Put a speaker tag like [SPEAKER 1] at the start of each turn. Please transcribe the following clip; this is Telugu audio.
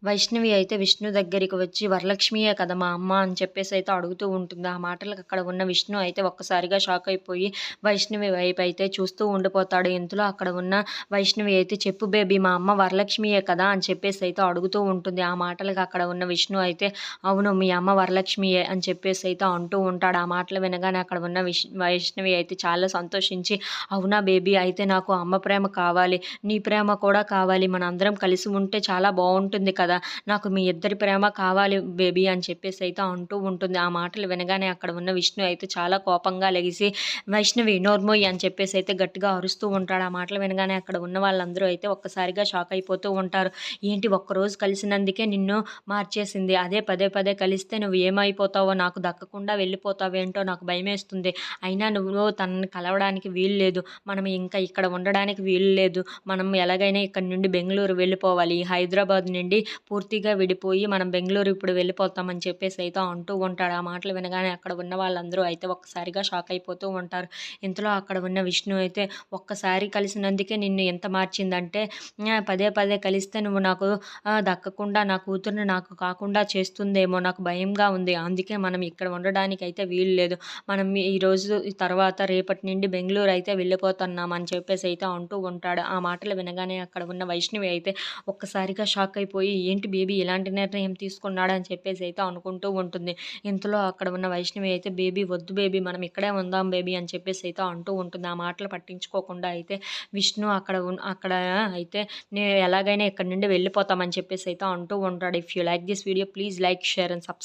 [SPEAKER 1] వైష్ణవి అయితే విష్ణు దగ్గరికి వచ్చి "వరలక్ష్మియే కదా మా అమ్మ" అని చెప్పేసైతే అడుగుతూ ఉంటుంది. ఆ మాటలకి అక్కడ ఉన్న విష్ణు అయితే ఒక్కసారిగా షాక్ అయిపోయి వైష్ణవి వైపయితే చూస్తూ ఉండిపోతాడు. ఇంతలో అక్కడ ఉన్న వైష్ణవి అయితే "చెప్పు బేబీ మా అమ్మ వరలక్ష్మియే కదా" అని చెప్పేసైతే అడుగుతూ ఉంటుంది. ఆ మాటలకి అక్కడ ఉన్న విష్ణు అయితే "అవును మీ అమ్మ వరలక్ష్మియే" అని చెప్పేసైతే అంటూ ఉంటాడు. ఆ మాటలు వినగానే అక్కడ ఉన్న వైష్ణవి అయితే చాలా సంతోషించి "అవునా బేబీ అయితే నాకు అమ్మ ప్రేమ కావాలి. నీ ప్రేమ కూడా కావాలి. మనందరం కలిసి ఉంటే చాలా బావుంటుంది కదా! నాకు మీ ఇద్దరి ప్రేమ కావాలి బేబీ" అని చెప్పేసైతే అంటూ ఉంటుంది. ఆ మాటలు వినగానే అక్కడ ఉన్న విష్ణు అయితే చాలా కోపంగా లెగిసి "వైష్ణవి నోర్మూయ్" అని చెప్పేసైతే గట్టిగా అరుస్తూ ఉంటాడు. ఆ మాటలు వినగానే అక్కడ ఉన్న వాళ్ళందరూ అయితే ఒక్కసారిగా షాక్ అయిపోతూ ఉంటారు. ఏంటి ఒక్కరోజు కలిసినందుకే నిన్ను మార్చేసింది. అదే పదే పదే కలిస్తే నువ్వు ఏమైపోతావో, నాకు దక్కకుండా వెళ్ళిపోతావేంటో నాకు భయమేస్తుంది. అయినా నువ్వు తనని కలవడానికి వీలు లేదు. మనం ఇంకా ఇక్కడ ఉండడానికి వీలు లేదు. మనం ఎలాగైనా ఇక్కడి నుండి బెంగుళూరు వెళ్ళిపోవాలి. హైదరాబాద్ నుండి పూర్తిగా విడిపోయి మనం బెంగుళూరు ఇప్పుడు వెళ్ళిపోతామని చెప్పేసైతే అంటూ ఉంటాడు. ఆ మాటలు వినగానే అక్కడ ఉన్న వాళ్ళందరూ అయితే ఒక్కసారిగా షాక్ అయిపోతూ ఉంటారు. ఇంతలో అక్కడ ఉన్న విష్ణు అయితే ఒక్కసారి కలిసినందుకే నిన్ను ఎంత మార్చిందంటే పదే పదే కలిస్తే నువ్వు నాకు దక్కకుండా నా కూతుర్ని నాకు కాకుండా చేస్తుందేమో నాకు భయంగా ఉంది. అందుకే మనం ఇక్కడ ఉండడానికైతే వీలు లేదు. మనం ఈరోజు తర్వాత రేపటి నుండి బెంగుళూరు అయితే వెళ్ళిపోతున్నాం అని చెప్పేసైతే అంటూ ఉంటాడు. ఆ మాటలు వినగానే అక్కడ ఉన్న వైష్ణవి అయితే ఒక్కసారిగా షాక్ అయిపోయి ఏంటి బేబీ ఇలాంటి నిర్ణయం తీసుకున్నాడు అని చెప్పేసైతే అనుకుంటూ ఉంటుంది. ఇంతలో అక్కడ ఉన్న వైష్ణవి అయితే "బేబీ వద్దు బేబీ మనం ఇక్కడే ఉందాం బేబీ" అని చెప్పేసైతే అంటూ ఉంటుంది. ఆ మాటలు పట్టించుకోకుండా అయితే విష్ణు అక్కడ అయితే ఎలాగైనా ఇక్కడి నుండి వెళ్ళిపోతాం అని చెప్పేసైతే అంటూ ఉంటాడు. If you like this video please like, share and subscribe.